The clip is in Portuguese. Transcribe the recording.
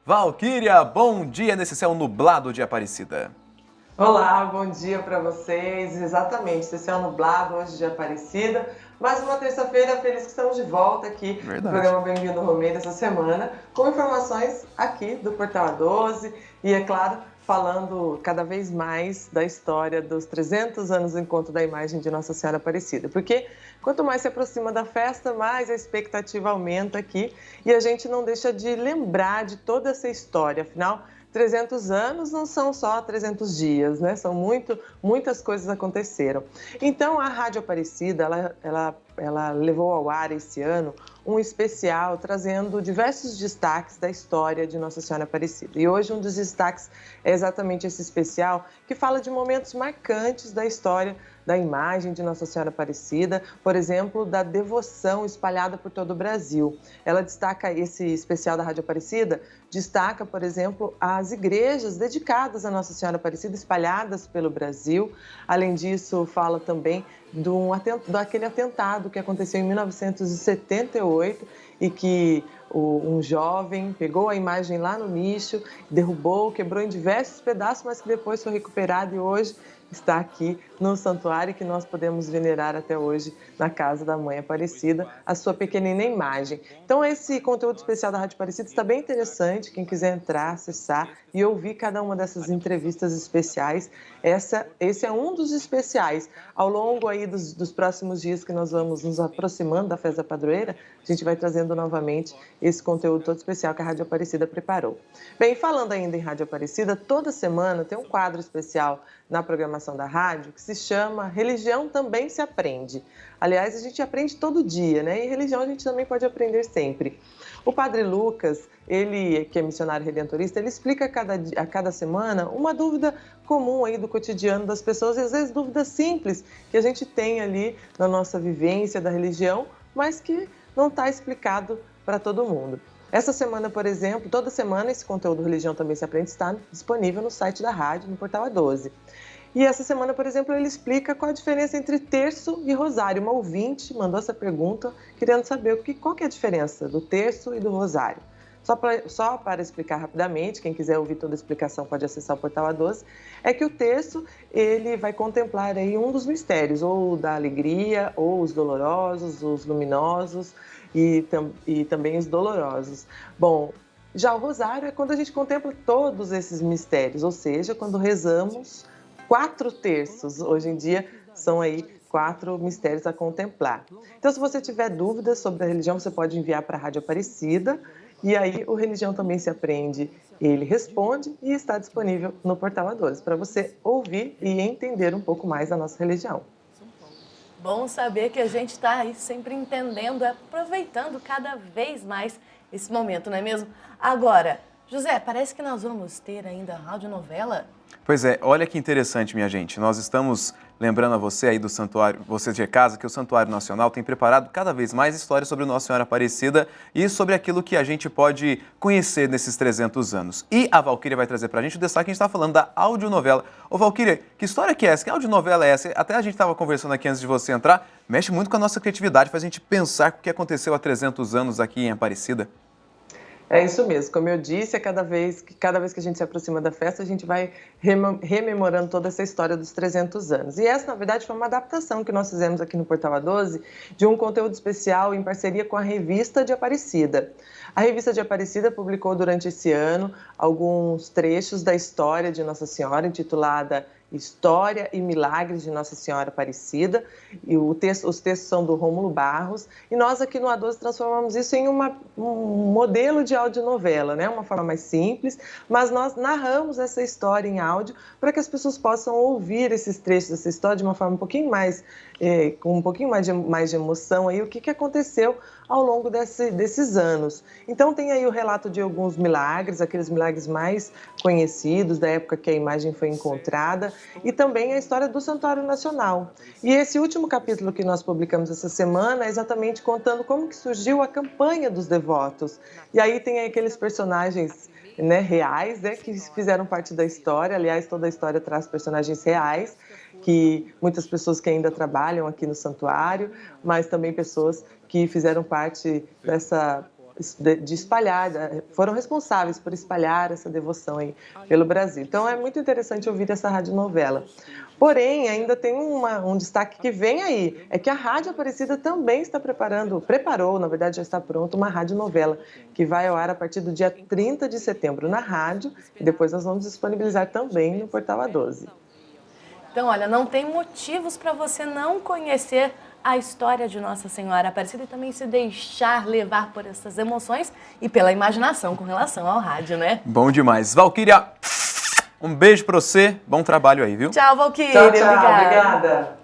Valquíria, bom dia nesse céu nublado de Aparecida. Olá, bom dia para vocês. Exatamente, esse céu nublado hoje de Aparecida. Mais uma terça-feira feliz que estamos de volta aqui no Verdade. programa Bem-vindo Romê dessa semana, com informações aqui do Portal A12 e, é claro, falando cada vez mais da história dos 300 anos do encontro da imagem de Nossa Senhora Aparecida. Porque quanto mais se aproxima da festa, mais a expectativa aumenta aqui e a gente não deixa de lembrar de toda essa história. Afinal, 300 anos não são só 300 dias, né? São muitas coisas aconteceram. Então, a Rádio Aparecida, ela levou ao ar esse ano um especial trazendo diversos destaques da história de Nossa Senhora Aparecida. E hoje um dos destaques é exatamente esse especial que fala de momentos marcantes da história da imagem de Nossa Senhora Aparecida, por exemplo, da devoção espalhada por todo o Brasil. Ela destaca, esse especial da Rádio Aparecida, destaca, por exemplo, as igrejas dedicadas a Nossa Senhora Aparecida espalhadas pelo Brasil. Além disso, fala também daquele atentado que aconteceu em 1978 e que um jovem pegou a imagem lá no lixo, derrubou, quebrou em diversos pedaços, mas que depois foi recuperado e hoje está aqui no santuário que nós podemos venerar até hoje na casa da Mãe Aparecida, a sua pequenina imagem. Então esse conteúdo especial da Rádio Aparecida está bem interessante, quem quiser entrar, acessar e ouvir cada uma dessas entrevistas especiais. Esse é um dos especiais. Ao longo aí dos próximos dias que nós vamos nos aproximando da Festa da Padroeira, a gente vai trazendo novamente esse conteúdo todo especial que a Rádio Aparecida preparou. Bem, falando ainda em Rádio Aparecida, toda semana tem um quadro especial na programação da rádio que se chama Religião Também se Aprende. Aliás, a gente aprende todo dia, né? E religião a gente também pode aprender sempre. O Padre Lucas, ele que é missionário redentorista, ele explica a cada semana uma dúvida comum aí do cotidiano das pessoas, e às vezes dúvidas simples que a gente tem ali na nossa vivência da religião, mas que não está explicado para todo mundo. Essa semana, por exemplo, toda semana esse conteúdo Religião Também se Aprende está disponível no site da rádio, no Portal A12. E essa semana, por exemplo, ele explica qual a diferença entre terço e rosário. Uma ouvinte mandou essa pergunta querendo saber qual que é a diferença do terço e do rosário. Só para explicar rapidamente, quem quiser ouvir toda a explicação pode acessar o Portal A12, é que o terço ele vai contemplar aí um dos mistérios, ou da alegria, ou os dolorosos, os luminosos e também os dolorosos. Bom, já o rosário é quando a gente contempla todos esses mistérios, ou seja, quando rezamos 4 terços. Hoje em dia são aí 4 mistérios a contemplar. Então, se você tiver dúvidas sobre a religião, você pode enviar para a Rádio Aparecida, e aí o Religião Também se Aprende, ele responde e está disponível no Portal A12 para você ouvir e entender um pouco mais da nossa religião. Bom saber que a gente está aí sempre entendendo, aproveitando cada vez mais esse momento, não é mesmo? Agora, José, parece que nós vamos ter ainda a audionovela. Pois é, olha que interessante, minha gente. Nós estamos lembrando a você aí do santuário, você de casa, que o Santuário Nacional tem preparado cada vez mais histórias sobre Nossa Senhora Aparecida e sobre aquilo que a gente pode conhecer nesses 300 anos. E a Valquíria vai trazer pra gente o destaque, a gente está falando da audionovela. Ô Valquíria, que história que é essa? Que audionovela é essa? Até a gente estava conversando aqui antes de você entrar, mexe muito com a nossa criatividade, faz a gente pensar o que aconteceu há 300 anos aqui em Aparecida. É isso mesmo, como eu disse, cada vez que a gente se aproxima da festa, a gente vai rememorando toda essa história dos 300 anos. E essa, na verdade, foi uma adaptação que nós fizemos aqui no Portal A12 de um conteúdo especial em parceria com a Revista de Aparecida. A Revista de Aparecida publicou durante esse ano alguns trechos da história de Nossa Senhora, intitulada História e Milagres de Nossa Senhora Aparecida, e os textos são do Rômulo Barros, e nós aqui no A12 transformamos isso em um modelo de audionovela, né? Uma forma mais simples, mas nós narramos essa história em áudio para que as pessoas possam ouvir esses trechos dessa história de uma forma um pouquinho mais, com um pouquinho mais de emoção, aí, o que aconteceu ao longo desses anos. Então tem aí o relato de alguns milagres, aqueles milagres mais conhecidos da época que a imagem foi encontrada, e também a história do Santuário Nacional. E esse último capítulo que nós publicamos essa semana é exatamente contando como que surgiu a campanha dos devotos. E aí tem aí aqueles personagens, né, reais, né, que fizeram parte da história. Aliás, toda a história traz personagens reais, que muitas pessoas que ainda trabalham aqui no santuário, mas também pessoas que fizeram parte de espalhar, foram responsáveis por espalhar essa devoção aí pelo Brasil. Então é muito interessante ouvir essa radionovela. Porém, ainda tem um destaque que vem aí, é que a Rádio Aparecida também preparou, na verdade já está pronta, uma radionovela que vai ao ar a partir do dia 30 de setembro na rádio e depois nós vamos disponibilizar também no Portal A12. Então, olha, não tem motivos para você não conhecer a história de Nossa Senhora Aparecida e também se deixar levar por essas emoções e pela imaginação com relação ao rádio, né? Bom demais. Valquíria, um beijo pra você, bom trabalho aí, viu? Tchau, Valquíria. Tchau, tchau. Obrigada. Obrigada.